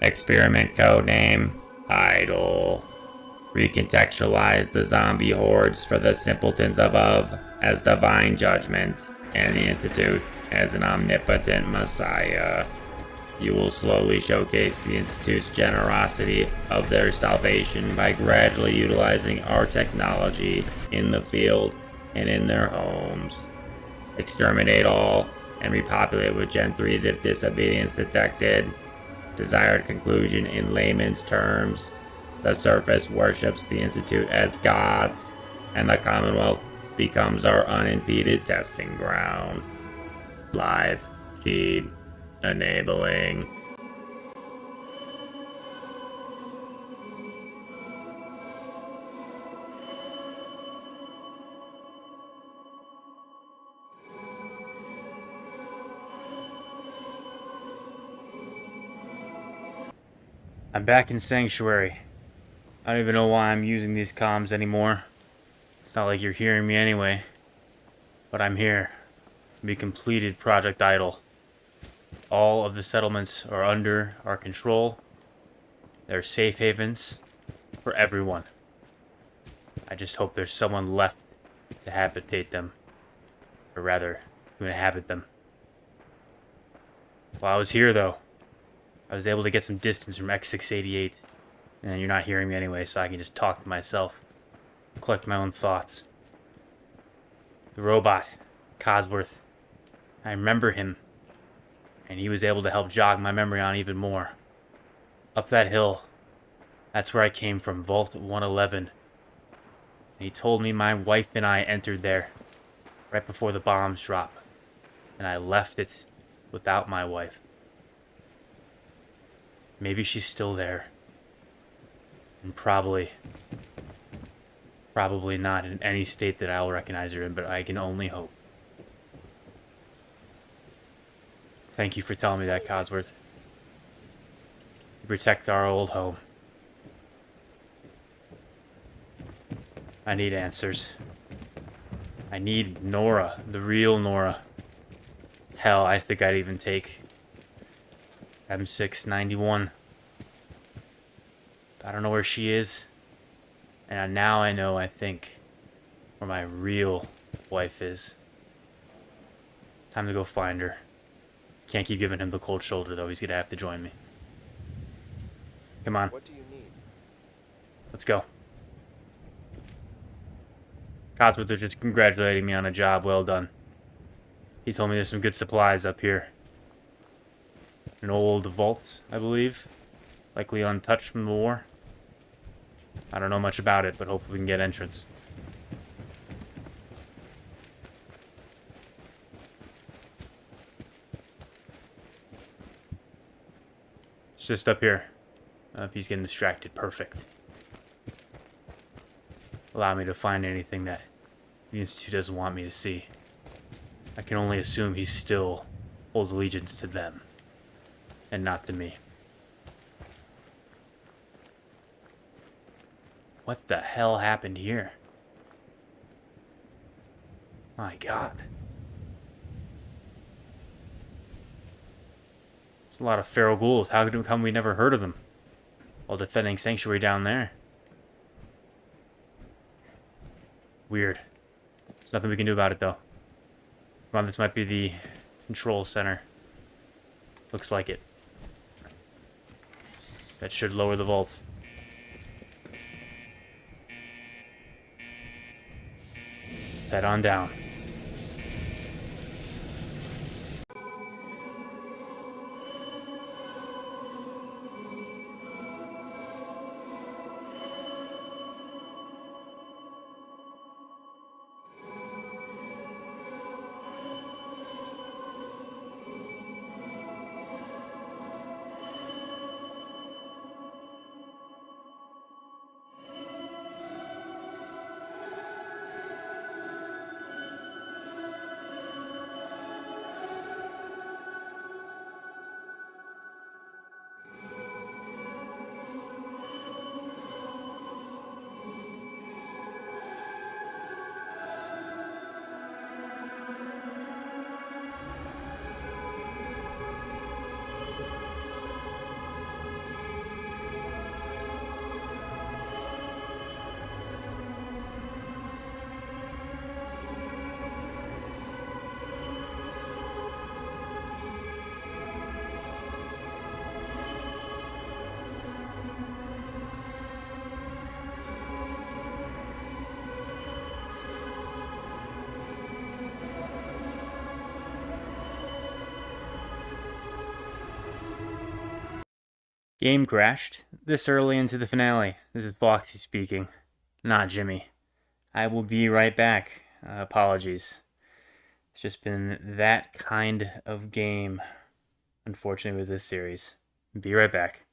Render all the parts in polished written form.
Experiment codename Idle. Recontextualize the zombie hordes for the simpletons above as divine judgment, and the Institute as an omnipotent messiah. You will slowly showcase the Institute's generosity of their salvation by gradually utilizing our technology in the field and in their homes. Exterminate all and repopulate with Gen 3s if disobedience detected. Desired conclusion in layman's terms: the surface worships the Institute as gods, and the Commonwealth becomes our unimpeded testing ground. Live feed enabling. I'm back in Sanctuary. I don't even know why I'm using these comms anymore. It's not like you're hearing me anyway. But I'm here. We completed Project Idle. All of the settlements are under our control. They're safe havens for everyone. I just hope there's someone left to habitate them. Or rather, to inhabit them. While I was here, though, I was able to get some distance from X688. And you're not hearing me anyway, so I can just talk to myself. Collect my own thoughts. The robot, Cosworth. I remember him. And he was able to help jog my memory on even more. Up that hill. That's where I came from, Vault 111. And he told me my wife and I entered there right before the bombs dropped. And I left it without my wife. Maybe she's still there. And probably not in any state that I'll recognize her in, but I can only hope. Thank you for telling me that, Cosworth. You protect our old home. I need answers. I need Nora, the real Nora. Hell, I think I'd even take M691. I don't know where she is. And now I know, I think, where my real wife is. Time to go find her. Can't keep giving him the cold shoulder, though. He's gonna have to join me. Come on. What do you need? Let's go. Codsworth is just congratulating me on a job well done. He told me there's some good supplies up here. An old vault, I believe. Likely untouched from the war. I don't know much about it, but hopefully we can get entrance. It's just up here. If he's getting distracted, perfect. Allow me to find anything that the Institute doesn't want me to see. I can only assume he still holds allegiance to them, and not to me. What the hell happened here? My God. There's a lot of feral ghouls. How come we never heard of them while defending Sanctuary down there? Weird. There's nothing we can do about it, though. Come on, this might be the control center. Looks like it. That should lower the vault. Let's head on down. Game crashed this early into the finale. This is Bloxy speaking, not Jimmy. I will be right back. Apologies. It's just been that kind of game, unfortunately, with this series. Be right back.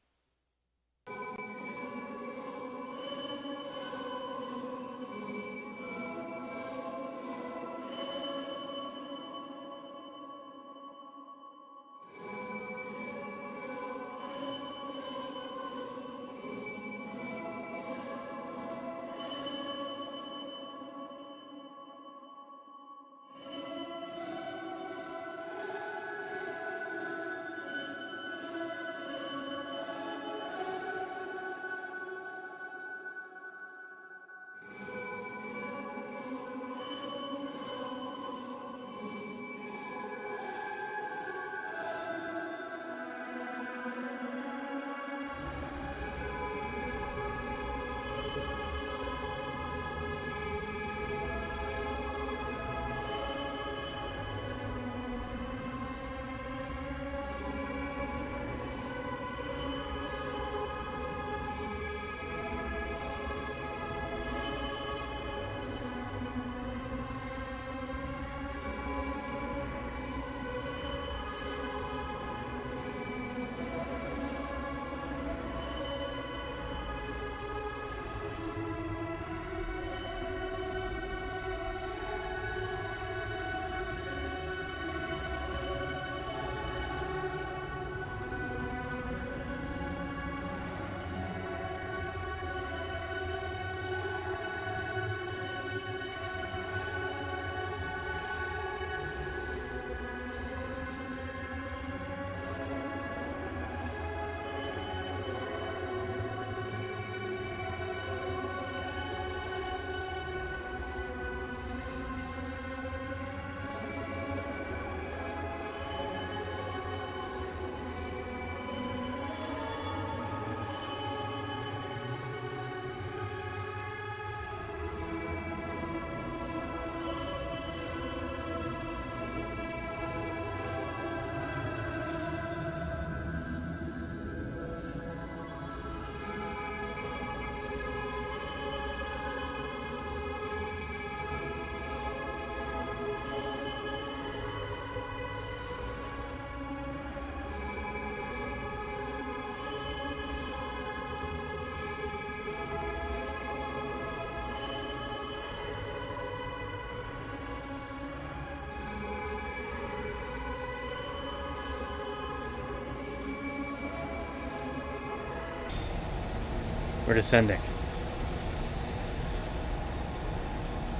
We're descending.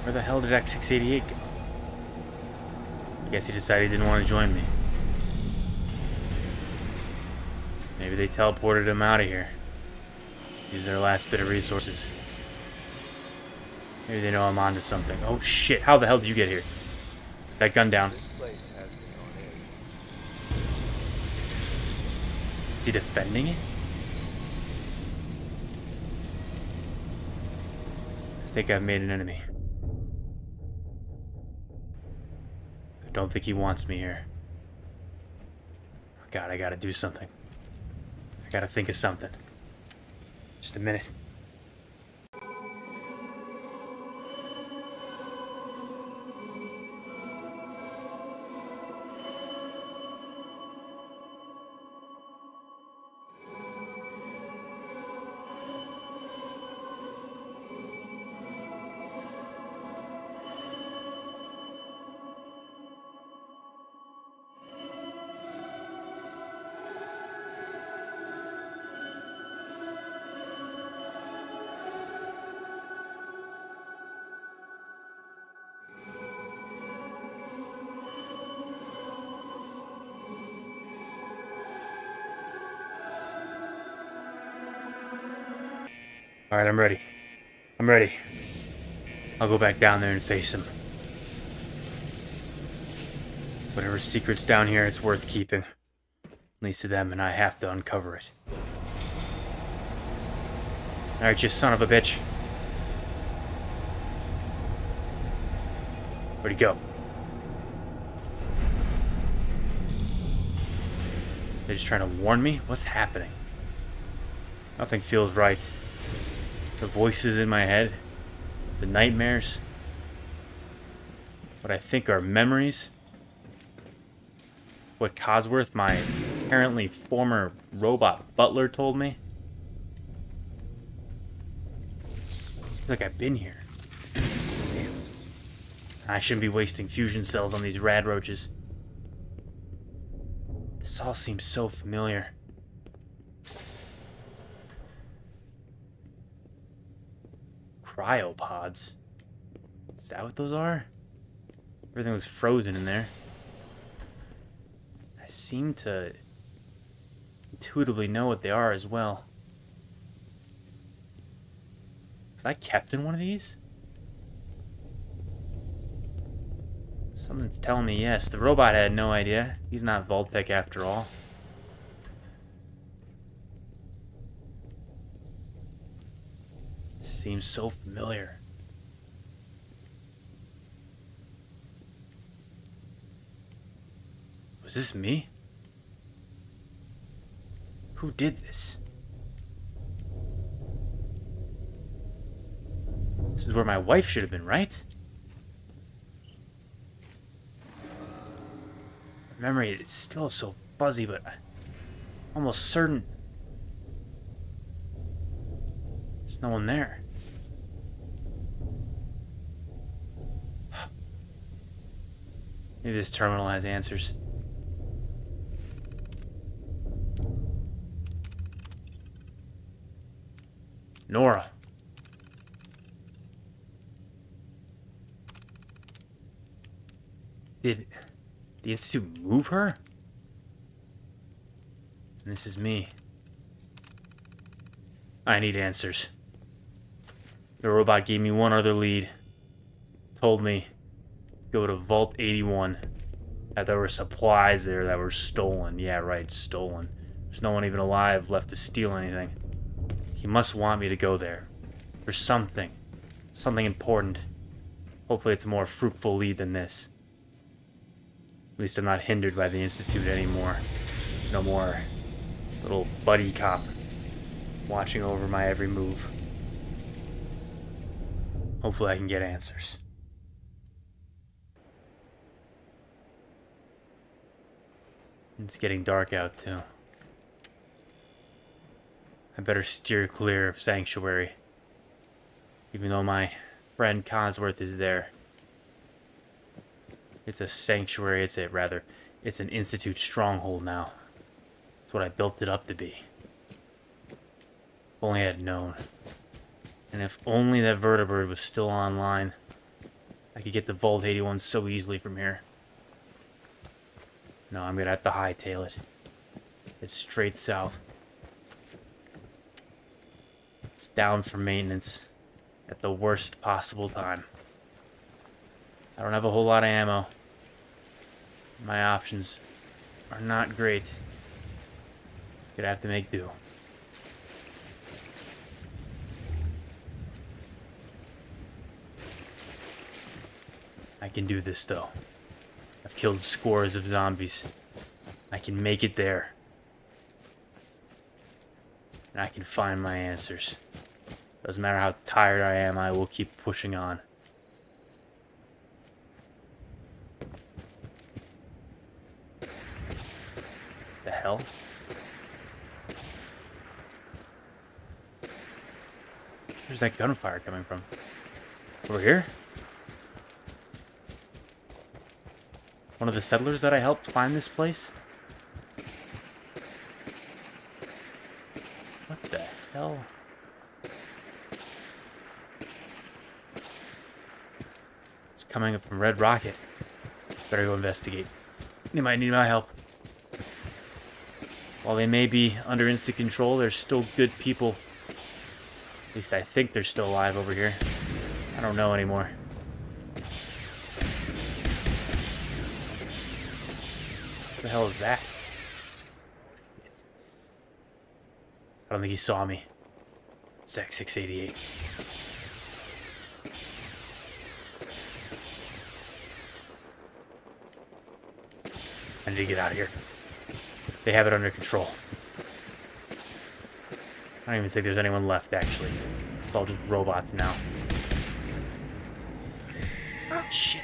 Where the hell did X688 go? I guess he decided he didn't want to join me. Maybe they teleported him out of here. Use their last bit of resources. Maybe they know I'm onto something. Oh shit, how the hell did you get here? That gun down. This place has me on edge. Is he defending it? I think I've made an enemy. I don't think he wants me here. God, I gotta do something. I gotta think of something. Just a minute. Alright, I'm ready. I'm ready. I'll go back down there and face him. Whatever secret's down here, it's worth keeping. At least to them, and I have to uncover it. Alright, you son of a bitch. Where'd he go? They're just trying to warn me? What's happening? Nothing feels right. The voices in my head, the nightmares, what I think are memories, what Cosworth, my apparently former robot butler, told me. I feel like I've been here. Damn. I shouldn't be wasting fusion cells on these rad roaches. This all seems so familiar. Cryopods? Is that what those are? Everything was frozen in there. I seem to intuitively know what they are as well. Was I kept in one of these? Something's telling me yes. The robot had no idea. He's not Vault-Tec after all. Seems so familiar. Was this me? Who did this? This is where my wife should have been, right? Memory is still so fuzzy, but I'm almost certain there's no one there. Maybe this terminal has answers. Nora. Did the Institute move her? And this is me. I need answers. The robot gave me one other lead. Told me to go to Vault 81. That there were supplies there that were stolen. Yeah, right, stolen. There's no one even alive left to steal anything. He must want me to go there. For something. Something important. Hopefully it's a more fruitful lead than this. At least I'm not hindered by the Institute anymore. No more little buddy cop watching over my every move. Hopefully I can get answers. It's getting dark out too. I better steer clear of Sanctuary. Even though my friend Cosworth is there. It's a sanctuary, it's an Institute stronghold now. That's what I built it up to be. If only I had known. And if only that vertibird was still online, I could get to Vault 81 so easily from here. No, I'm gonna have to hightail it. It's straight south. It's down for maintenance at the worst possible time. I don't have a whole lot of ammo. My options are not great. Gonna have to make do. I can do this though. I've killed scores of zombies. I can make it there. And I can find my answers. Doesn't matter how tired I am, I will keep pushing on. The hell? Where's that gunfire coming from? Over here? One of the settlers that I helped find this place? What the hell? It's coming up from Red Rocket. Better go investigate. They might need my help. While they may be under instant control, there's still good people. At least I think they're still alive over here. I don't know anymore. What the hell is that? I don't think he saw me. It's X688. I need to get out of here. They have it under control. I don't even think there's anyone left, actually. It's all just robots now. Oh, shit.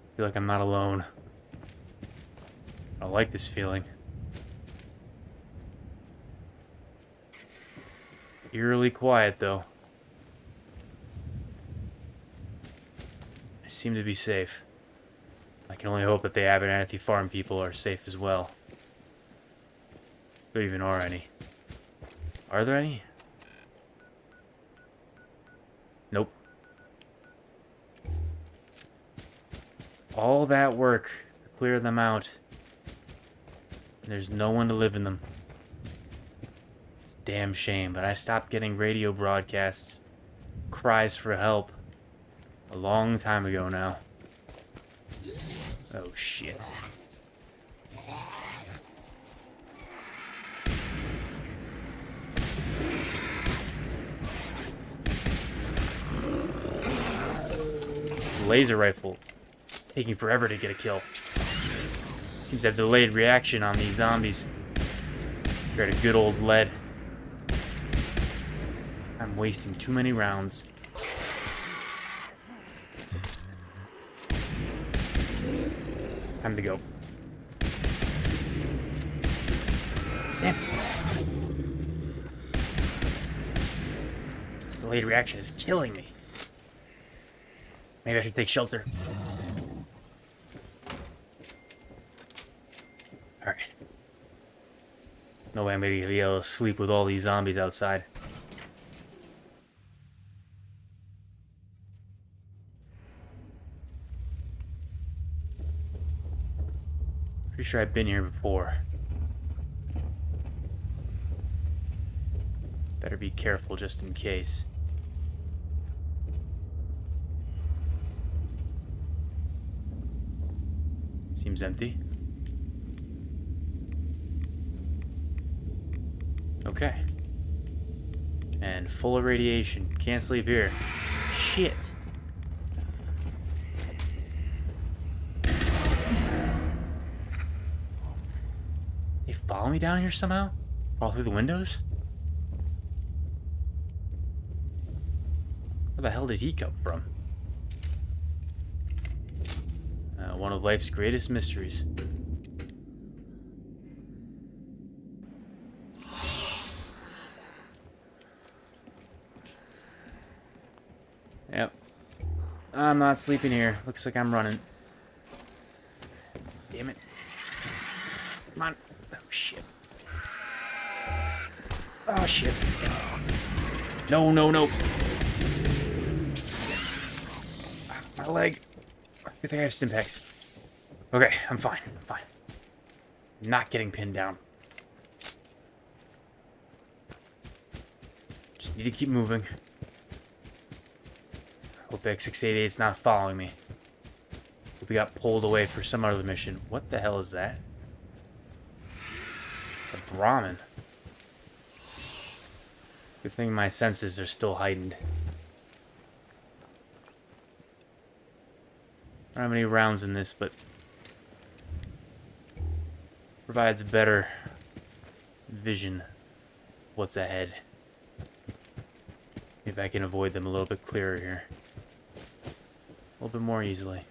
I feel like I'm not alone. I like this feeling. It's eerily quiet, though. I seem to be safe. I can only hope that the Abernathy farm people are safe as well. If there even are any. Are there any? Nope. All that work to clear them out. And there's no one to live in them. It's a damn shame, but I stopped getting radio broadcasts, cries for help, a long time ago now. Oh shit. This laser rifle is taking forever to get a kill. Seems to have delayed reaction on these zombies. Compared to good old lead. I'm wasting too many rounds. Time to go. Damn. This delayed reaction is killing me. Maybe I should take shelter. Alright. No way I'm gonna be able to sleep with all these zombies outside. Pretty sure I've been here before. Better be careful just in case. Seems empty. Okay. And full of radiation. Can't sleep here. Shit. They follow me down here somehow? Fall through the windows? Where the hell did he come from? One of life's greatest mysteries. Yep. I'm not sleeping here. Looks like I'm running. Damn it. Come on. Oh, shit. Oh, shit. No, no, no. My leg. Good thing I have Stimpaks. Okay, I'm fine. I'm fine. I'm not getting pinned down. Just need to keep moving. Hope X688's not following me. Hope we got pulled away for some other mission. What the hell is that? It's a Brahmin. Good thing my senses are still heightened. I don't have any rounds in this, but provides a better vision of what's ahead. Maybe I can avoid them a little bit clearer here. A little bit more easily.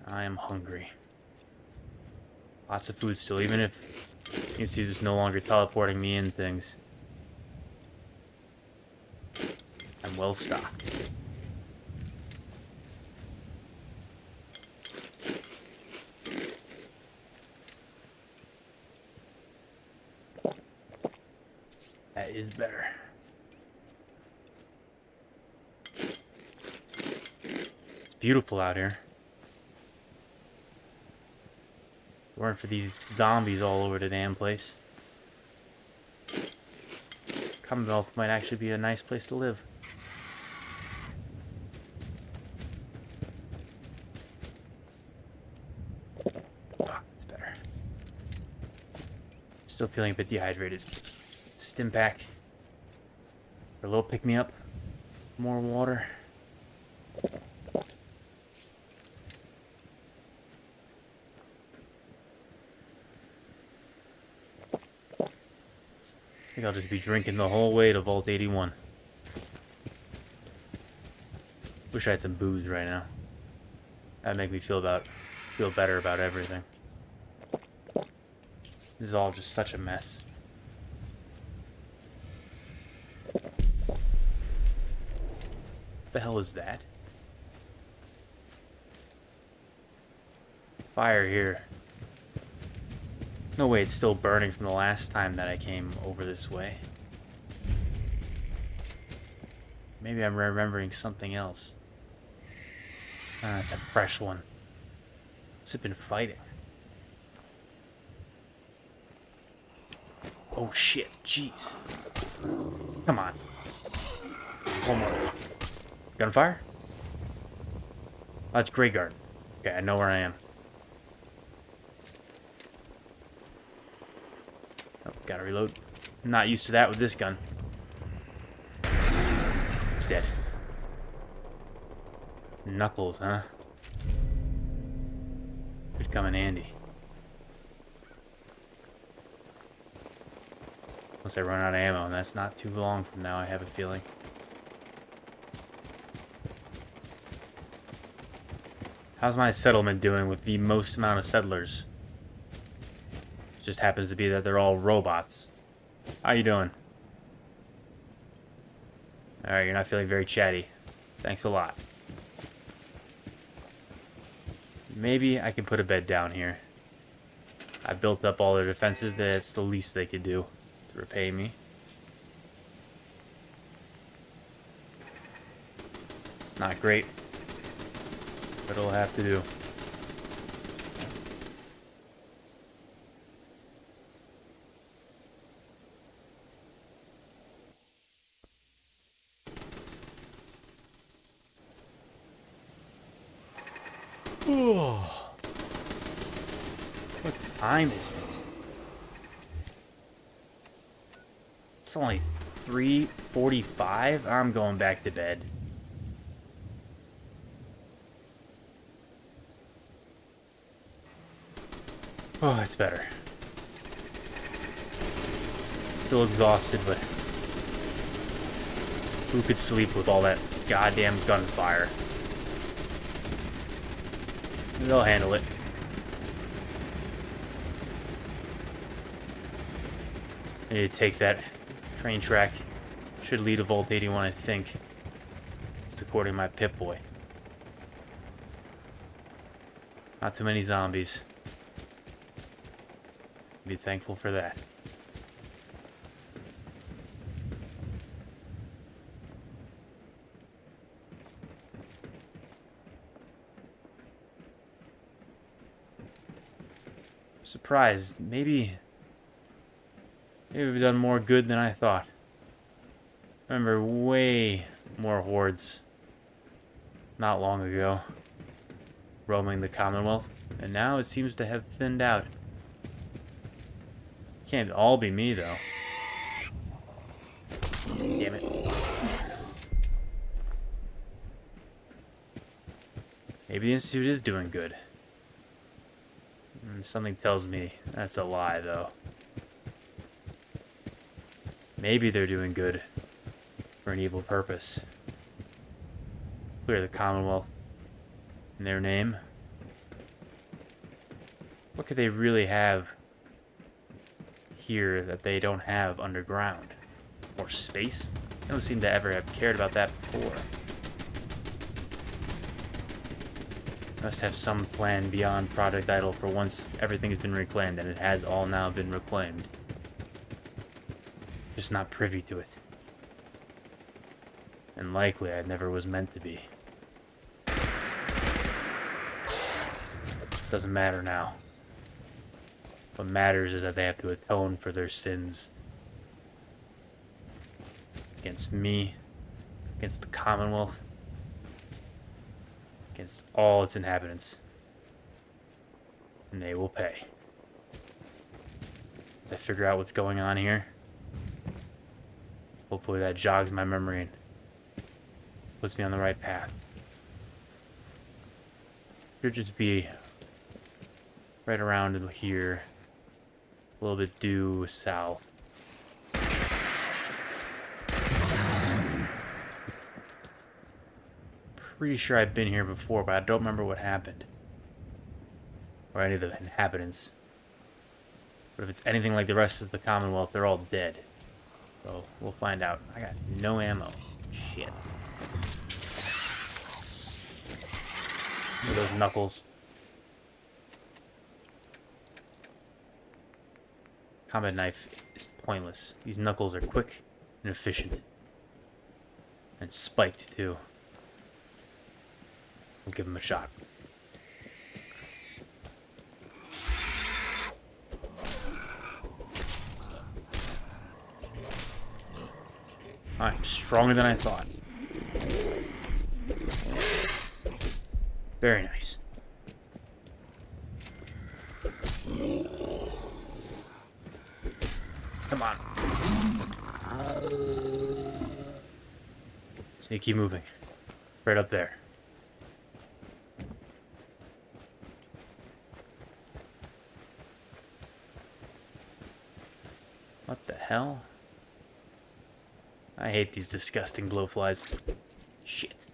I am hungry. Lots of food still, even if you can see there's no longer teleporting me in things. I'm well stocked. That is better. It's beautiful out here. If it weren't for these zombies all over the damn place, Commonwealth might actually be a nice place to live. It's better. Still feeling a bit dehydrated. Stim pack. For a little pick me up. More water. I think I'll just be drinking the whole way to Vault 81. Wish I had some booze right now. That'd make me feel better about everything. This is all just such a mess. What the hell is that? Fire here. No way it's still burning from the last time that I came over this way. Maybe I'm remembering something else. It's a fresh one. What's it been fighting? Oh shit, jeez. Come on. One more. Gunfire? Oh, that's Grey Guard. Okay, I know where I am. Oh, gotta reload. I'm not used to that with this gun. Dead. Knuckles, huh? Could come in handy. Once I run out of ammo, and that's not too long from now, I have a feeling. How's my settlement doing with the most amount of settlers? It just happens to be that they're all robots. How you doing? Alright, you're not feeling very chatty. Thanks a lot. Maybe I can put a bed down here. I built up all their defenses. That's the least they could do to repay me. It's not great, but it'll have to do. What time is it? It's only 3:45. I'm going back to bed. Oh, it's better. Still exhausted, but who could sleep with all that goddamn gunfire? They'll handle it. I need to take that train track. Should lead to Vault 81, I think. It's according to my Pip-Boy. Not too many zombies. Be thankful for that. Surprised. Maybe we've done more good than I thought. I remember way more hordes not long ago roaming the Commonwealth, and now it seems to have thinned out. Can't all be me, though. Damn it. Maybe the Institute is doing good. Something tells me that's a lie, though. Maybe they're doing good for an evil purpose. Clear the Commonwealth in their name. What could they really have here that they don't have underground? Or space? They don't seem to ever have cared about that before. Must have some plan beyond Project Idol for once everything has been reclaimed, and it has all now been reclaimed. Just not privy to it. And likely I never was meant to be. Doesn't matter now. What matters is that they have to atone for their sins. Against me, against the Commonwealth, against all its inhabitants. And they will pay. As I figure out what's going on here, Hopefully that jogs my memory and puts me on the right path. Should just be right around here, a little bit due south. Pretty sure I've been here before, but I don't remember what happened. Or any of the inhabitants. But if it's anything like the rest of the Commonwealth, they're all dead. So, we'll find out. I got no ammo. Shit. Look at those knuckles. Combat knife is pointless. These knuckles are quick and efficient. And spiked, too. We'll give him a shot. I'm stronger than I thought. Very nice. Come on. Just need to keep moving. Right up there. What the hell? I hate these disgusting blowflies. Shit.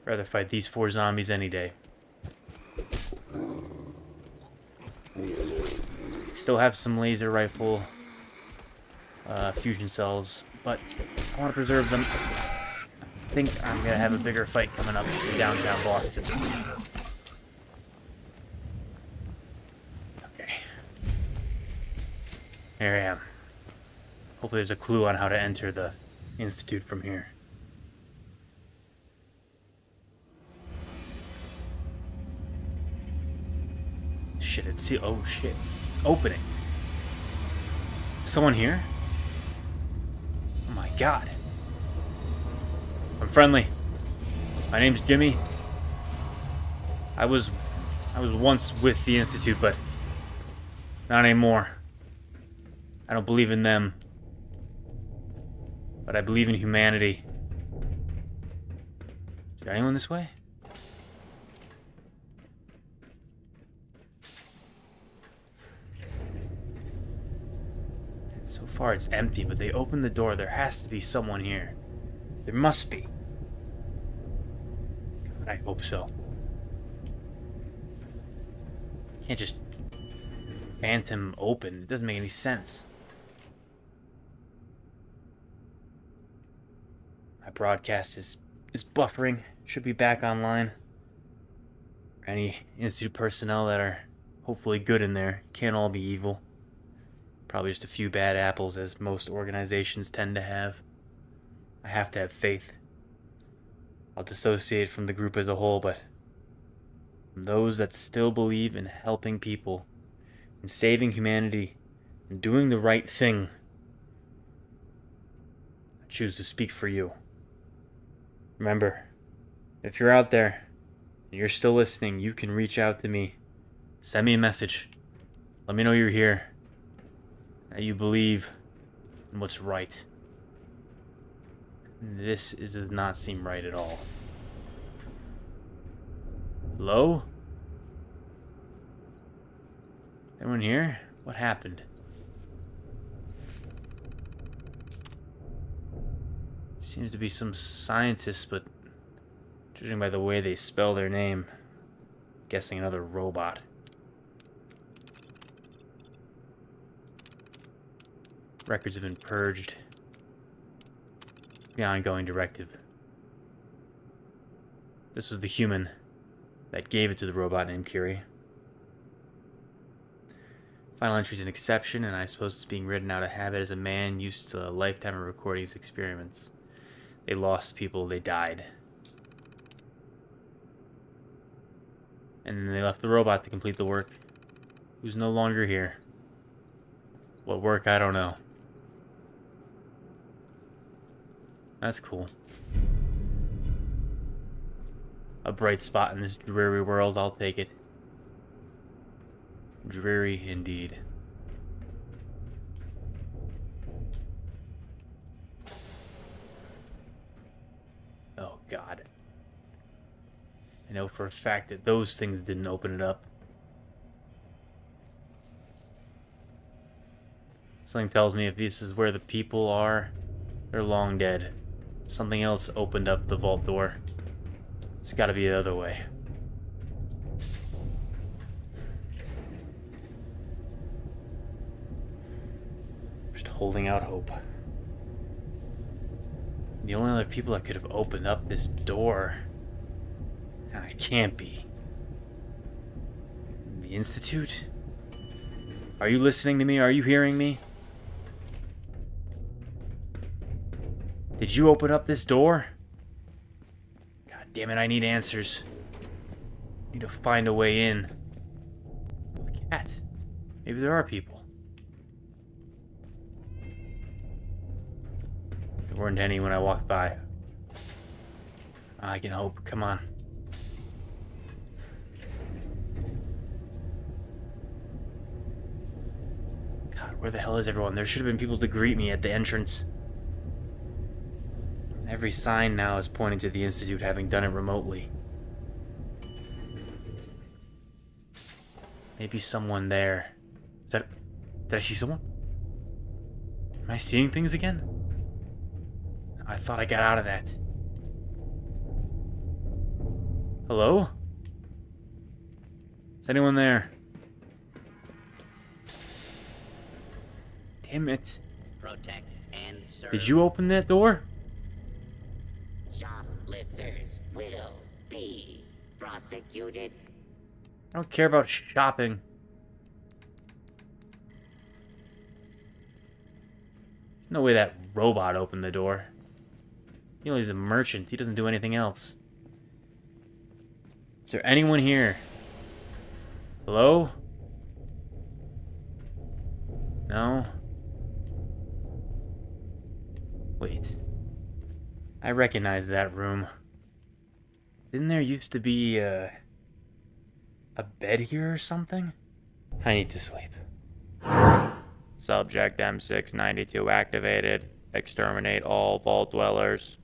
Rather fight these 4 zombies any day. Still have some laser rifle fusion cells, but I want to preserve them. I think I'm gonna have a bigger fight coming up in downtown Boston. Okay. Here I am. Hopefully there's a clue on how to enter the Institute from here. Shit, it's... oh shit. It's opening. Someone here? Oh my god. I'm friendly. My name's Jimmy. I was once with the Institute, but not anymore. I don't believe in them. But I believe in humanity. Is there anyone this way? So far it's empty, but they opened the door. There has to be someone here. There must be. God, I hope so. Can't just phantom open. It doesn't make any sense. My broadcast is buffering. Should be back online. For any Institute personnel that are hopefully good in there. Can't all be evil. Probably just a few bad apples, as most organizations tend to have. I have to have faith. I'll dissociate from the group as a whole, but from those that still believe in helping people, in saving humanity, and doing the right thing, I choose to speak for you. Remember, if you're out there and you're still listening, you can reach out to me. Send me a message. Let me know you're here. That you believe in what's right. This does not seem right at all. Hello? Anyone here? What happened? Seems to be some scientists, but judging by the way they spell their name, guessing another robot. Records have been purged. The ongoing directive. This was the human that gave it to the robot named Curie. Final entry is an exception, and I suppose it's being written out of habit as a man used to a lifetime of recording his experiments. They lost people, they died. And then they left the robot to complete the work. Who's no longer here. What work, I don't know. That's cool. A bright spot in this dreary world, I'll take it. Dreary indeed. I know for a fact that those things didn't open it up. Something tells me if this is where the people are, they're long dead. Something else opened up the vault door. It's gotta be the other way. Just holding out hope. The only other people that could have opened up this door... It can't be. The Institute? Are you listening to me? Are you hearing me? Did you open up this door? God damn it, I need answers. I need to find a way in. A cat. Maybe there are people. There weren't any when I walked by. I can hope. Come on. God, where the hell is everyone? There should have been people to greet me at the entrance. Every sign now is pointing to the Institute having done it remotely. Maybe someone there. Did I see someone? Am I seeing things again? I thought I got out of that. Hello? Is anyone there? Damn it. Protect and serve. Did you open that door? Shoplifters will be prosecuted. I don't care about shopping. There's no way that robot opened the door. You know, he's a merchant. He doesn't do anything else. Is there anyone here? Hello? No? Wait. I recognize that room. Didn't there used to be a bed here or something? I need to sleep. Subject M692 activated. Exterminate all vault dwellers.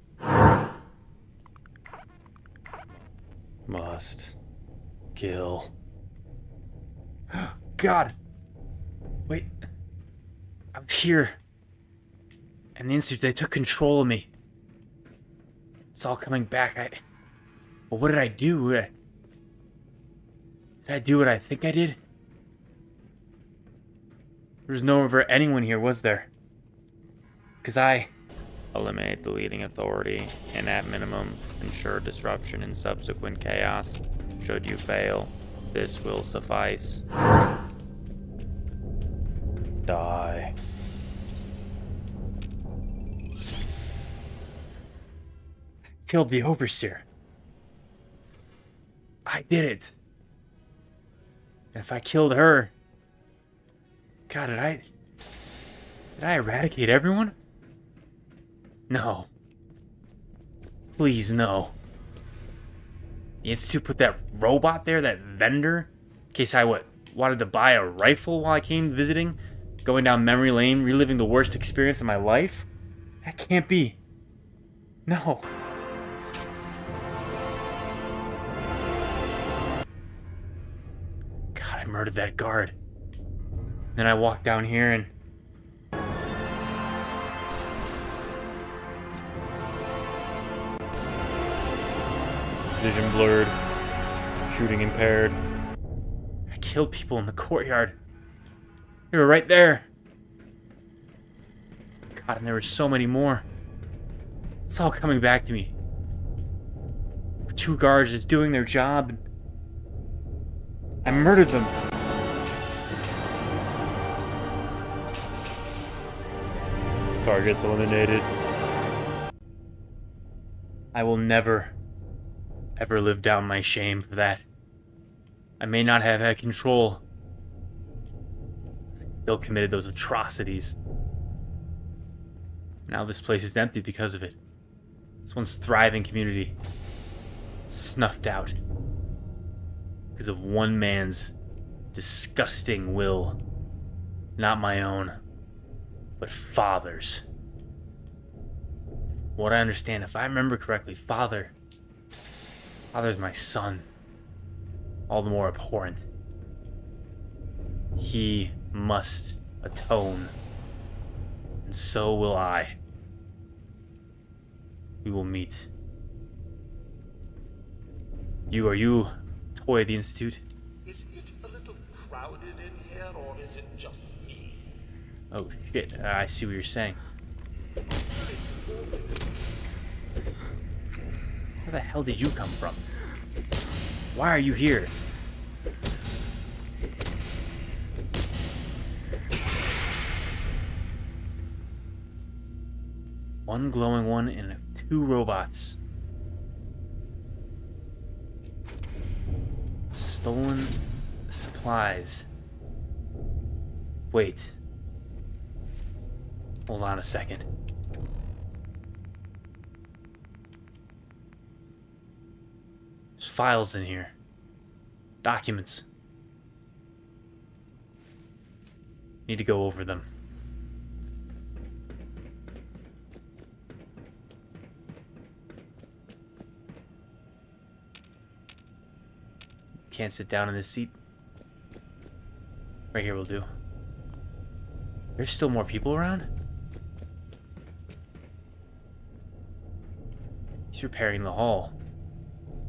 Must kill. God! Wait. I was here. And the Institute, they took control of me. It's all coming back. But what did I do? Did I do what I think I did? There was no ever anyone here, was there? Because Eliminate the leading authority, and at minimum, ensure disruption and subsequent chaos. Should you fail, this will suffice. Die. Killed the overseer. I did it. And if I killed her... God, did I eradicate everyone? No. Please, no. The Institute put that robot there, that vendor, in case I wanted to buy a rifle while I came visiting, going down memory lane, reliving the worst experience of my life? That can't be. No. God, I murdered that guard. Then I walked down here and... Vision blurred. Shooting impaired. I killed people in the courtyard. They were right there. God, and there were so many more. It's all coming back to me. Two guards just doing their job. And I murdered them. Targets eliminated. I will never, ever live down my shame for that. I may not have had control. I still committed those atrocities. Now this place is empty because of it. This once thriving community snuffed out because of one man's disgusting will. Not my own, but Father's. What I understand, if I remember correctly, Father Father's my son. All the more abhorrent. He must atone. And so will I. We will meet. Are you Toy of the Institute? Is it a little crowded in here, or is it just me? Oh shit, I see what you're saying. Where the hell did you come from? Why are you here? One glowing one and 2 robots. Stolen supplies. Wait. Hold on a second. There's files in here. Documents. Need to go over them. Can't sit down in this seat. Right here will do. There's still more people around? He's repairing the hall.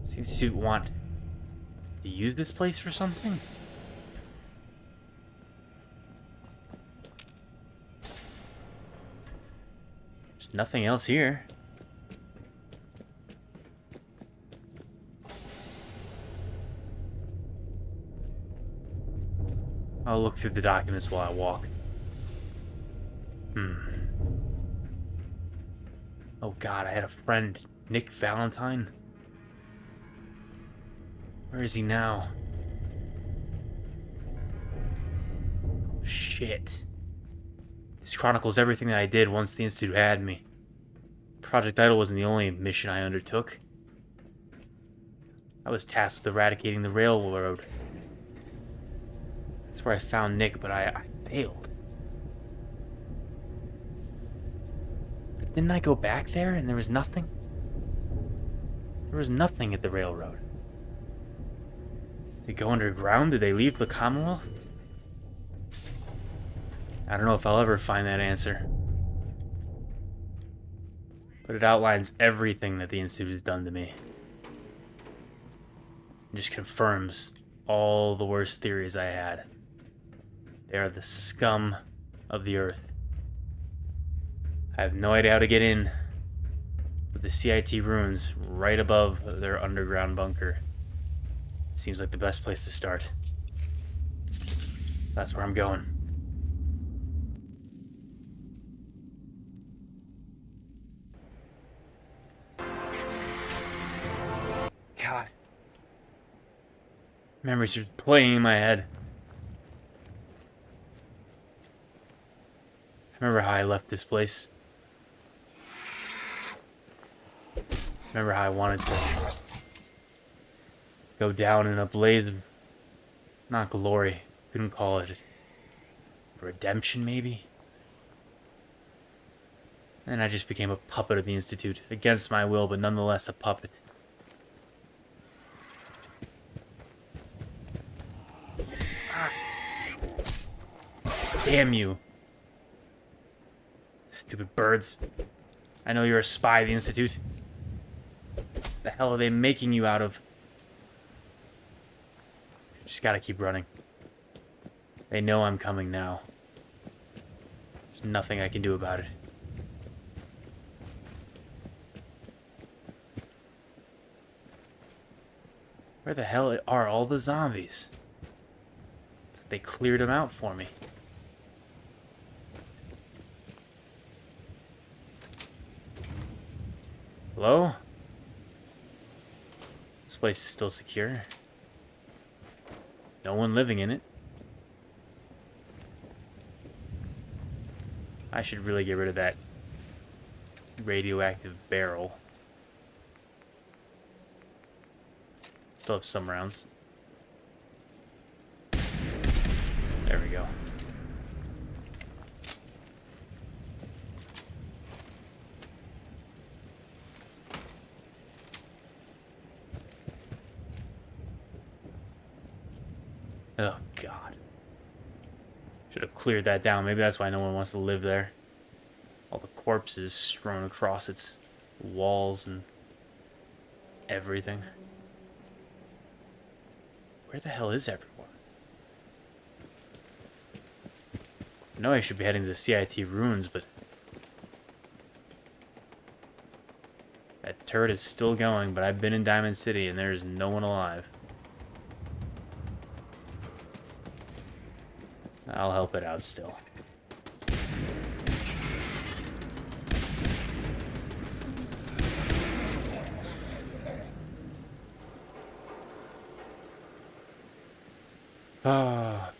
Does the Institute want to use this place for something? There's nothing else here. I'll look through the documents while I walk. Oh god, I had a friend, Nick Valentine. Where is he now? Oh, shit. This chronicles everything that I did once the Institute had me. Project Idol wasn't the only mission I undertook. I was tasked with eradicating the railroad. That's where I found Nick, but I failed. But didn't I go back there and there was nothing? There was nothing at the railroad. Did they go underground? Did they leave the Commonwealth? I don't know if I'll ever find that answer. But it outlines everything that the Institute has done to me. It just confirms all the worst theories I had. They are the scum of the earth. I have no idea how to get in, but the CIT ruins right above their underground bunker. Seems like the best place to start. That's where I'm going. God. Memories are playing in my head. I remember how I left this place. Remember how I wanted to go down in a blaze of, not glory, couldn't call it redemption maybe? And I just became a puppet of the Institute, against my will, but nonetheless a puppet. Damn you. Stupid birds. I know you're a spy of the Institute. The hell are they making you out of? Just gotta keep running. They know I'm coming now. There's nothing I can do about it. Where the hell are all the zombies? It's like they cleared them out for me. Hello? This place is still secure. No one living in it. I should really get rid of that radioactive barrel. Still have some rounds. There we go. Oh, God. Should have cleared that down. Maybe that's why no one wants to live there. All the corpses strewn across its walls and everything. Where the hell is everyone? I know I should be heading to the CIT ruins, but that turret is still going, but I've been in Diamond City and there is no one alive. I'll help it out still. How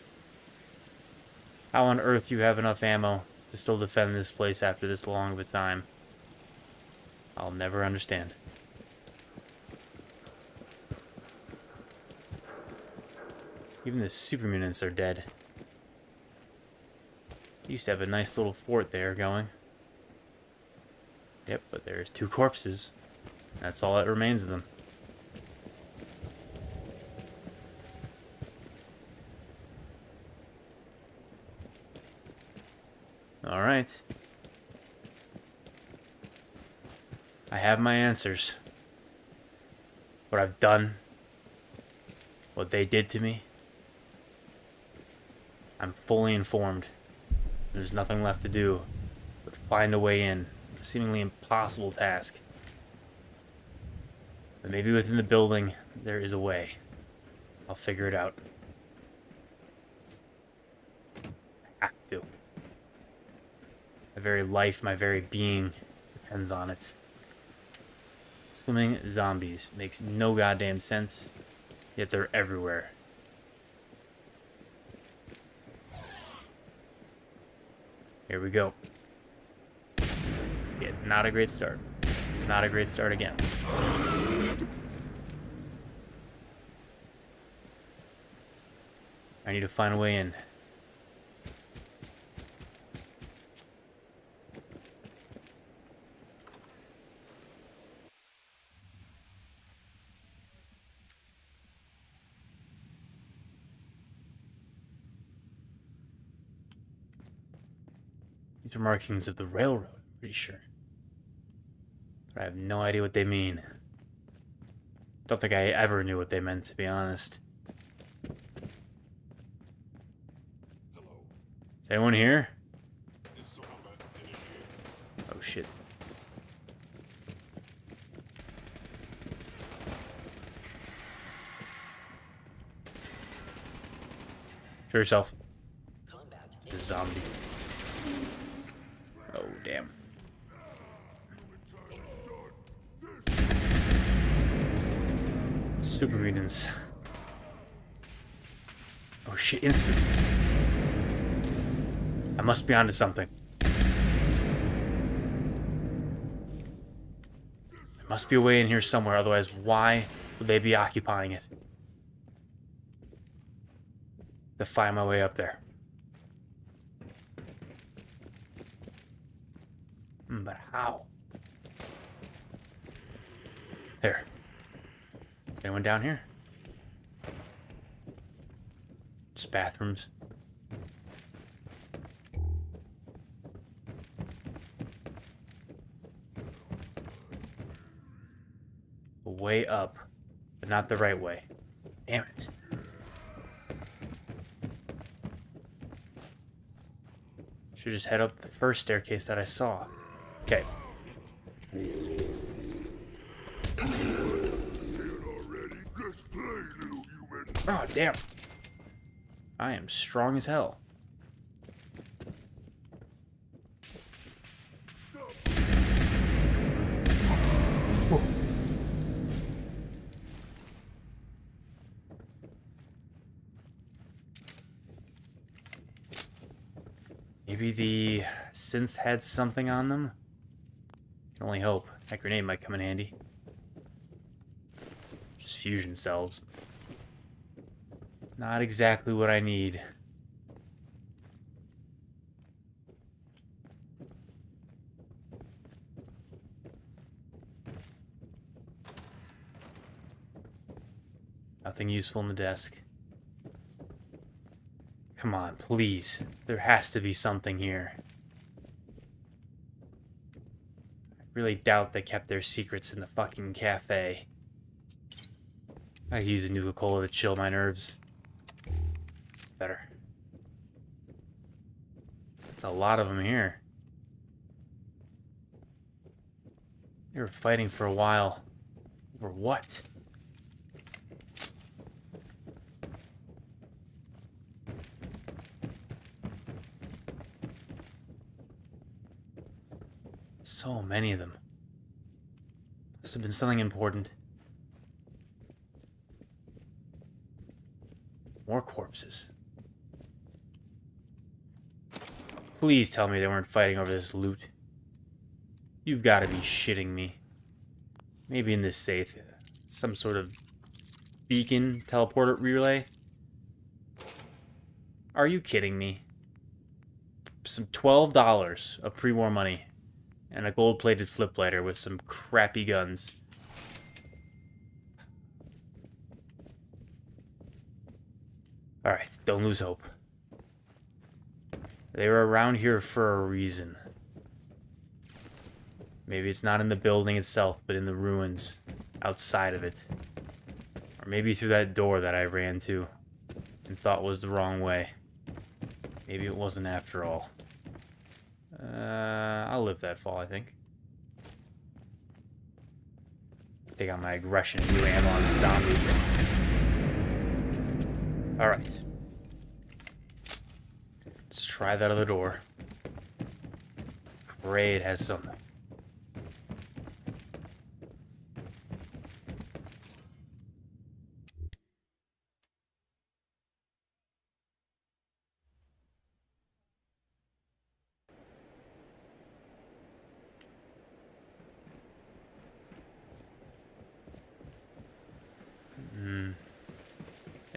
on earth do you have enough ammo to still defend this place after this long of a time? I'll never understand. Even the super mutants are dead. Used to have a nice little fort there going. Yep, but there's 2 corpses. That's all that remains of them. Alright. I have my answers. What I've done. What they did to me. I'm fully informed. There's nothing left to do but find a way in. A seemingly impossible task. But maybe within the building, there is a way. I'll figure it out. I have to. My very life, my very being depends on it. Swimming zombies makes no goddamn sense, yet they're everywhere. Here we go. Yeah, not a great start. Not a great start again. I need to find a way in. These are markings of the railroad, I'm pretty sure. But I have no idea what they mean. Don't think I ever knew what they meant, to be honest. Hello. Is anyone here? Is someone in here? Oh shit. Show yourself. It's a zombie. Oh, damn. Super mutants. Oh shit, instant. I must be onto something. There must be a way in here somewhere, otherwise why would they be occupying it? To find my way up there. But how? There. Anyone down here? Just bathrooms. Way up, but not the right way. Damn it. Should just head up the first staircase that I saw. Okay. Oh, damn. I am strong as hell. Whoa. Maybe the synths had something on them? Can only hope. That grenade might come in handy. Just fusion cells. Not exactly what I need. Nothing useful in the desk. Come on, please. There has to be something here. I really doubt they kept their secrets in the fucking cafe. I could use a Nuka-Cola to chill my nerves. It's better. It's a lot of them here. They were fighting for a while. Over what? So many of them. Must have been something important. More corpses. Please tell me they weren't fighting over this loot. You've got to be shitting me. Maybe in this safe, some sort of beacon teleporter relay? Are you kidding me? Some $12 of pre-war money and a gold-plated flip lighter with some crappy guns. Alright, don't lose hope. They were around here for a reason. Maybe it's not in the building itself, but in the ruins outside of it. Or maybe through that door that I ran to and thought was the wrong way. Maybe it wasn't after all. I'll live that fall, I think. Take out my aggression and new ammo on the zombie. Alright. Let's try that other door. Pray it has something.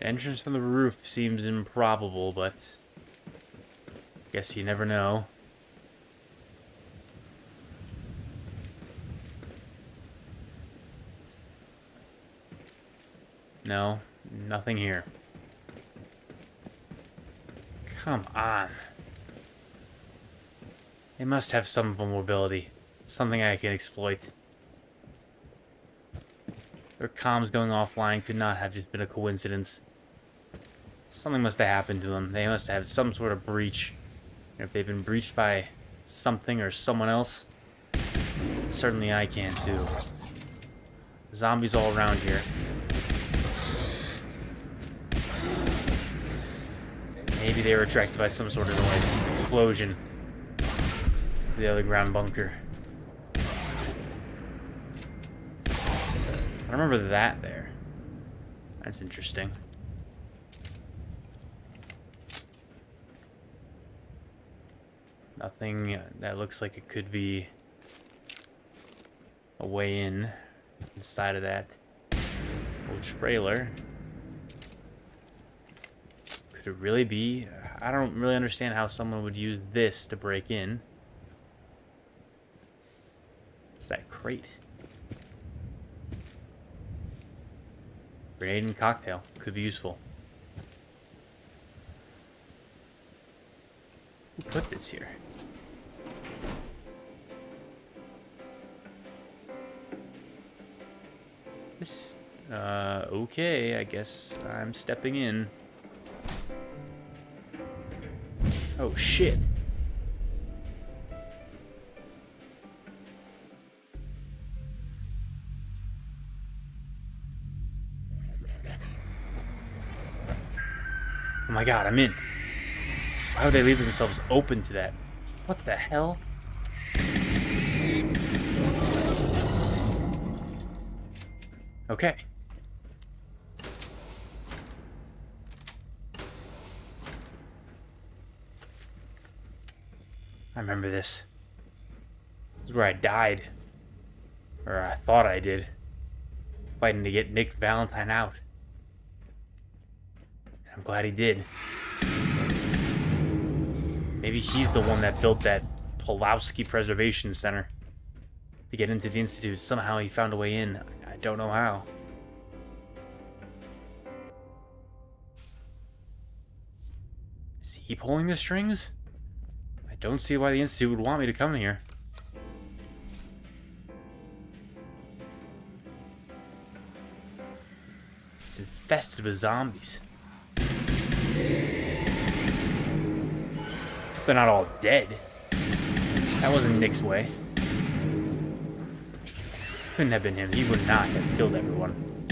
Entrance from the roof seems improbable, but guess you never know. No, nothing here. Come on. They must have some vulnerability. Something I can exploit. Their comms going offline could not have just been a coincidence. Something must have happened to them. They must have some sort of breach. And if they've been breached by something or someone else, certainly I can too. Zombies all around here. Maybe they were attracted by some sort of noise. Explosion. To the other ground bunker. I remember that there. That's interesting. Nothing that looks like it could be a way in inside of that old trailer. Could it really be? I don't really understand how someone would use this to break in. What's that crate? Grenade and cocktail. Could be useful. Who put this here? This, okay, I guess I'm stepping in. Oh, shit. Oh my god, I'm in. Why would they leave themselves open to that? What the hell? Okay. I remember this. This is where I died. Or I thought I did. Fighting to get Nick Valentine out. I'm glad he did. Maybe he's the one that built that Pulowski Preservation Center. To get into the Institute, somehow he found a way in. I don't know how. Is he pulling the strings? I don't see why the Institute would want me to come here. It's infested with zombies. They're not all dead. That wasn't Nick's way. Couldn't have been him. He would not have killed everyone.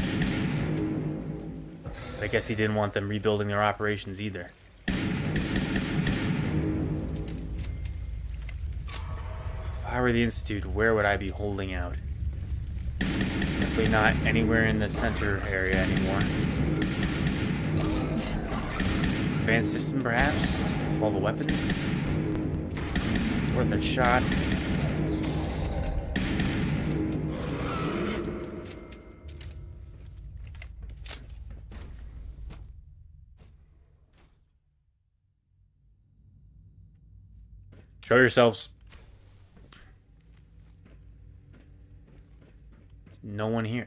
But I guess he didn't want them rebuilding their operations either. If I were the Institute, where would I be holding out? Definitely not anywhere in the center area anymore. Advanced system, perhaps? All the weapons? Worth a shot. Show yourselves. No one here.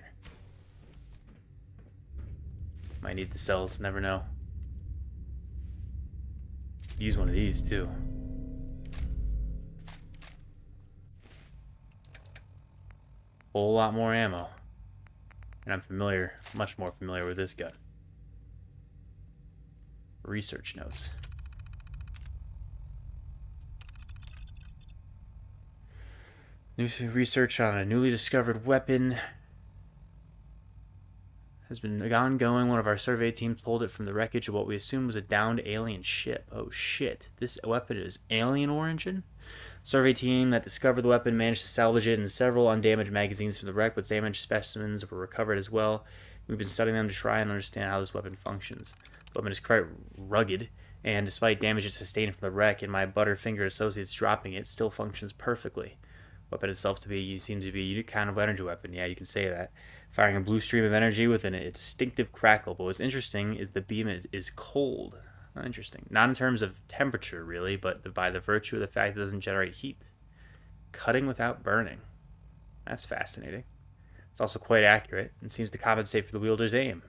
Might need the cells, never know. Use one of these too. Whole lot more ammo. And I'm familiar, much more familiar with this gun. Research notes. New research on a newly discovered weapon has been ongoing. One of our survey teams pulled it from the wreckage of what we assumed was a downed alien ship. Oh shit, this weapon is alien origin? Survey team that discovered the weapon managed to salvage it in several undamaged magazines from the wreck, but damaged specimens were recovered as well. We've been studying them to try and understand how this weapon functions. The weapon is quite rugged, and despite damage it sustained from the wreck and my butterfinger associates dropping it, still functions perfectly. Weapon itself seems to be a unique kind of energy weapon. Yeah, you can say that. Firing a blue stream of energy with a distinctive crackle. But what's interesting is the beam is cold. Interesting. Not in terms of temperature, really, but by the virtue of the fact it doesn't generate heat. Cutting without burning. That's fascinating. It's also quite accurate and seems to compensate for the wielder's aim,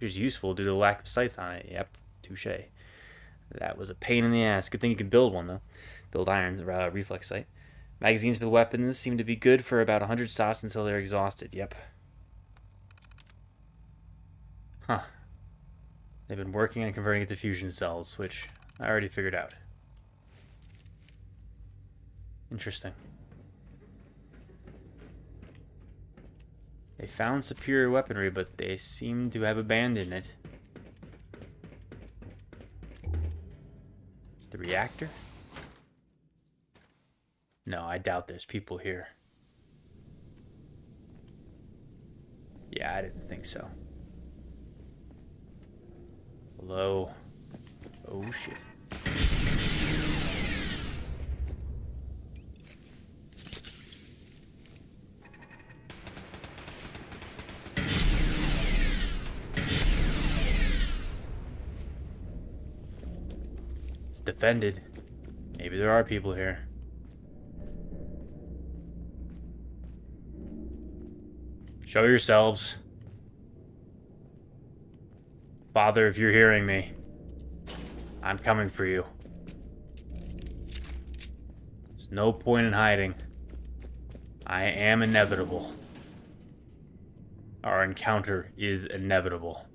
which is useful due to the lack of sights on it. Yep, touche. That was a pain in the ass. Good thing you can build one, though. Build irons, reflex sight. Magazines for the weapons seem to be good for about 100 shots until they're exhausted. Yep. Huh. They've been working on converting it to fusion cells, which I already figured out. Interesting. They found superior weaponry, but they seem to have abandoned it. The reactor? No, I doubt there's people here. Yeah, I didn't think so. Hello? Oh, shit. It's defended. Maybe there are people here. Show yourselves. Father, if you're hearing me, I'm coming for you. There's no point in hiding. I am inevitable. Our encounter is inevitable.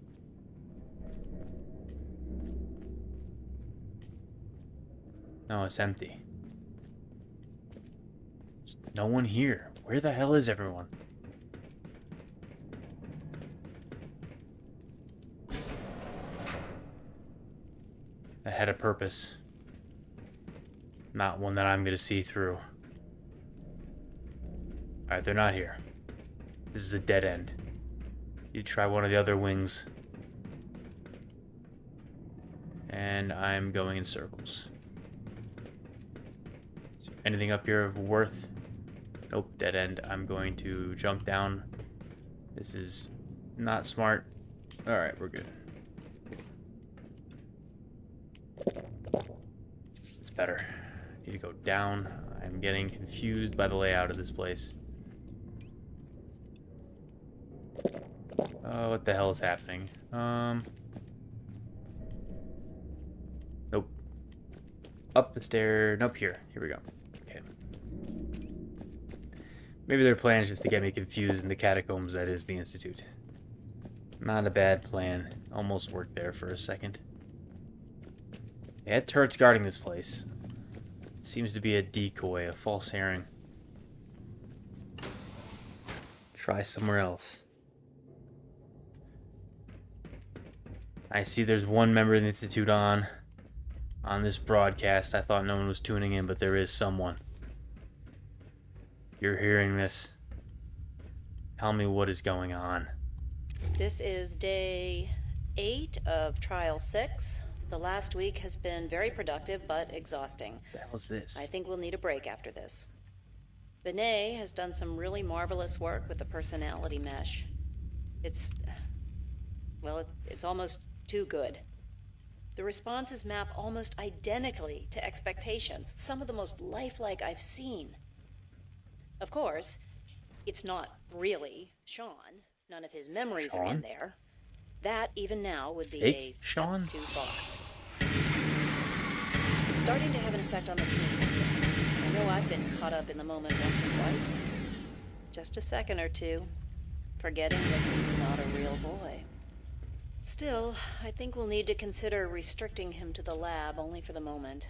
No, it's empty. There's no one here. Where the hell is everyone? It had a purpose. Not one that I'm going to see through. Alright, they're not here. This is a dead end. You try one of the other wings. And I'm going in circles. Is there anything up here of worth? Nope, dead end. I'm going to jump down. This is not smart. Alright, we're good. It's better. Need to go down. I'm getting confused by the layout of this place. Oh, what the hell is happening? Nope. Up the stair. Nope, here. Here we go. Okay. Maybe their plan is just to get me confused in the catacombs that is the Institute. Not a bad plan. Almost worked there for a second. They had turrets guarding this place. It seems to be a decoy, a false herring. Try somewhere else. I see there's one member of the Institute on this broadcast. I thought no one was tuning in, but there is someone. You're hearing this. Tell me what is going on. This is day 8 of Trial 6. The last week has been very productive, but exhausting. What the hell is this? I think we'll need a break after this. Vinay has done some really marvelous work with the personality mesh. It's almost too good. The responses map almost identically to expectations, some of the most lifelike I've seen. Of course, it's not really Sean. None of his memories are in there. That, even now, would be a Sean? step too far. It's starting to have an effect on the team. I know I've been caught up in the moment once or twice. Just a second or two, forgetting that he's not a real boy. Still, I think we'll need to consider restricting him to the lab only for the moment.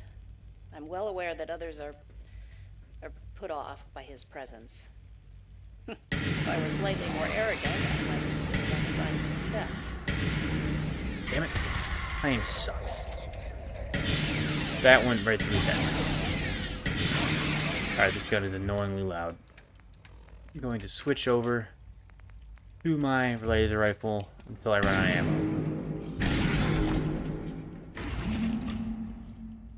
I'm well aware that others are put off by his presence. If I were slightly more arrogant, I might consider that a sign of success. Damn it. My aim sucks. That went right through his head. Alright, this gun is annoyingly loud. I'm going to switch over to my laser rifle until I run out of ammo.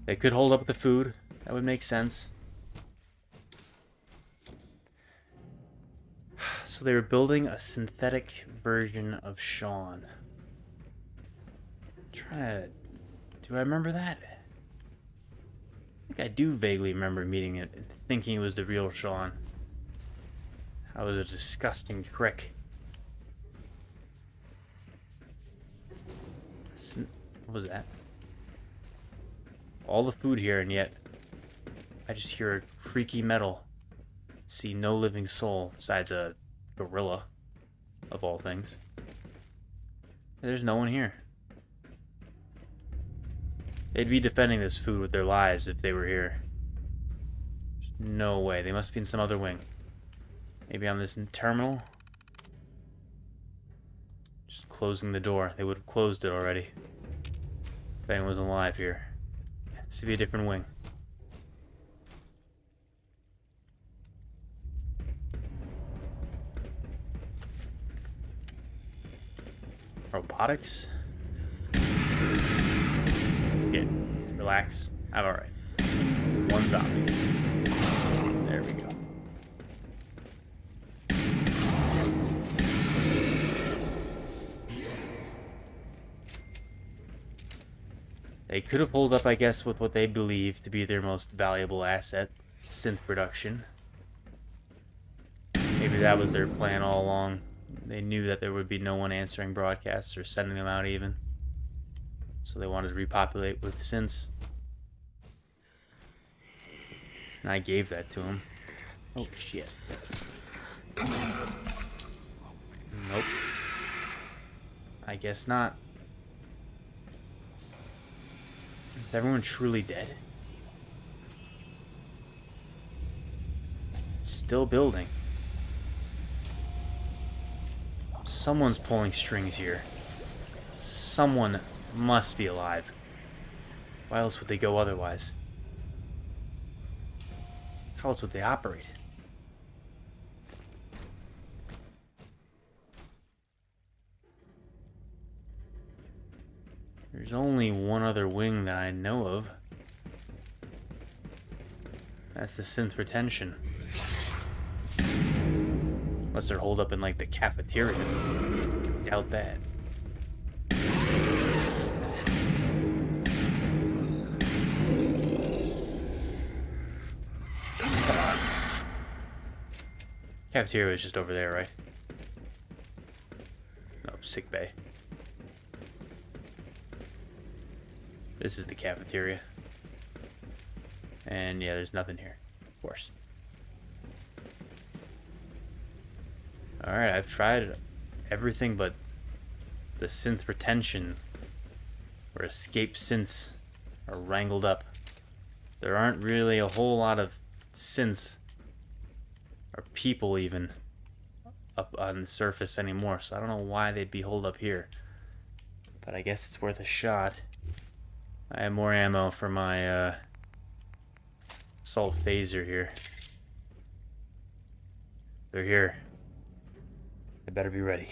They could hold up with the food. That would make sense. So they were building a synthetic version of Sean. Do I remember that? I think I do vaguely remember meeting it and thinking it was the real Sean. That was a disgusting trick. What was that? All the food here, and yet I just hear a creaky metal. See no living soul besides a gorilla, of all things. There's no one here. They'd be defending this food with their lives if they were here. No way. They must be in some other wing. Maybe on this terminal? Just closing the door. They would have closed it already. If anyone was alive here. It has to be a different wing. Robotics? Yeah, relax. I'm alright. One zombie. There we go. They could have pulled up, I guess, with what they believe to be their most valuable asset, synth production. Maybe that was their plan all along. They knew that there would be no one answering broadcasts or sending them out even. So they wanted to repopulate with synths. And I gave that to them. Oh shit. Nope. I guess not. Is everyone truly dead? It's still building. Someone's pulling strings here. Someone must be alive. Why else would they go otherwise? How else would they operate? There's only one other wing that I know of. That's the synth retention. Unless they're holed up in, like, the cafeteria. Doubt that. Come on. Cafeteria is just over there, right? No, sick bay. This is the cafeteria. And yeah, there's nothing here, of course. Alright, I've tried everything but the synth retention, where escape synths are wrangled up. There aren't really a whole lot of synths, or people even, up on the surface anymore, so I don't know why they'd be holed up here. But I guess it's worth a shot. I have more ammo for my assault phaser here. They're here. I better be ready.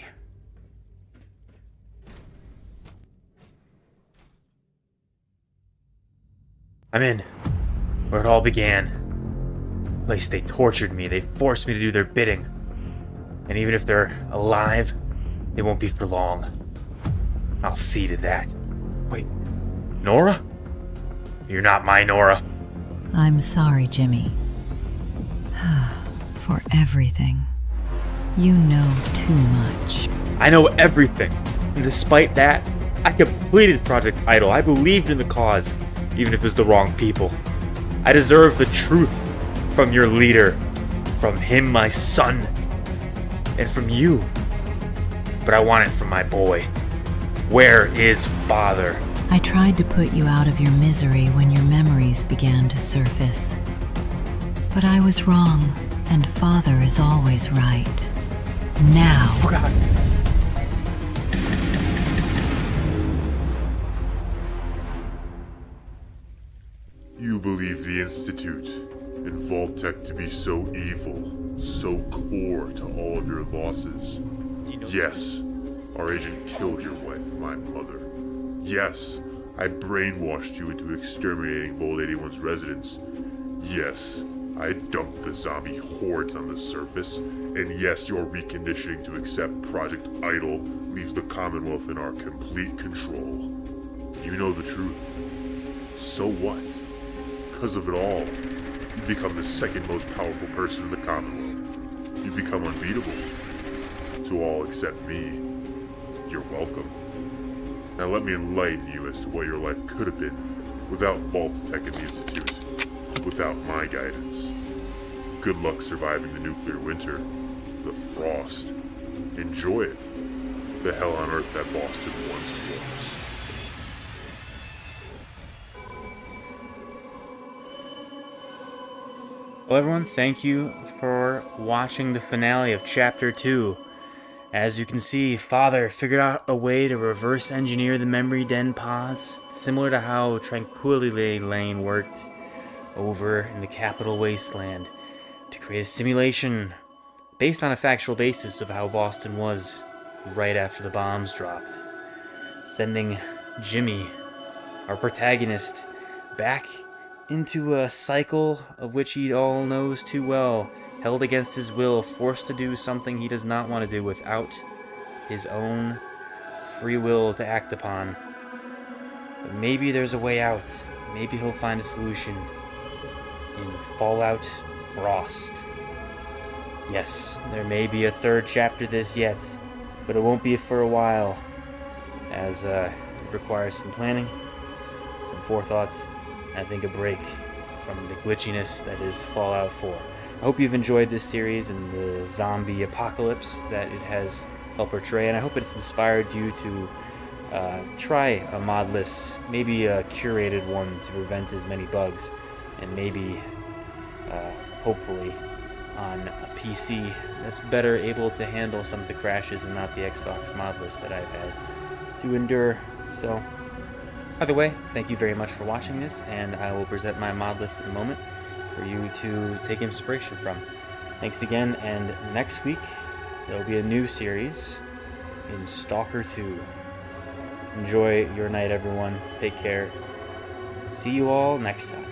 I'm in. Where it all began. The place they tortured me. They forced me to do their bidding. And even if they're alive, they won't be for long. I'll see to that. Wait, Nora? You're not my Nora. I'm sorry, Jimmy. For everything. You know too much. I know everything. And despite that, I completed Project Idol. I believed in the cause, even if it was the wrong people. I deserve the truth from your leader, from him, my son, and from you. But I want it from my boy. Where is Father? I tried to put you out of your misery when your memories began to surface. But I was wrong, and Father is always right. Now. Oh God. You believe the Institute and Vault-Tec to be so evil, so core to all of your losses. Yes, our agent killed your wife, my mother. Yes, I brainwashed you into exterminating Vault 81's residents. Yes, I dumped the zombie hordes on the surface. And yes, your reconditioning to accept Project Idol leaves the Commonwealth in our complete control. You know the truth. So what? Because of it all, you become the second most powerful person in the Commonwealth. You become unbeatable. To all except me. You're welcome. Now let me enlighten you as to what your life could have been without Vault-Tec and the Institute. Without my guidance. Good luck surviving the nuclear winter. The frost. Enjoy it. The hell on earth that Boston once was. Well, everyone, thank you for watching the finale of Chapter 2. As you can see, Father figured out a way to reverse engineer the memory den pods, similar to how Tranquility Lane worked over in the Capital Wasteland, to create a simulation based on a factual basis of how Boston was right after the bombs dropped, sending Jimmy, our protagonist, back into a cycle of which he all knows too well, held against his will, forced to do something he does not want to do without his own free will to act upon. But maybe there's a way out. Maybe he'll find a solution in Fallout Frost. Yes, there may be a third chapter to this yet, but it won't be for a while, as it requires some planning, some forethought, and I think a break from the glitchiness that is Fallout 4. I hope you've enjoyed this series and the zombie apocalypse that it has helped portray, and I hope it's inspired you to try a mod list, maybe a curated one to prevent as many bugs, and maybe, hopefully, on a PC that's better able to handle some of the crashes and not the Xbox mod list that I've had to endure. So, either way, thank you very much for watching this, and I will present my mod list in a moment for you to take inspiration from. Thanks again, and next week there will be a new series in Stalker 2. Enjoy your night, everyone. Take care. See you all next time.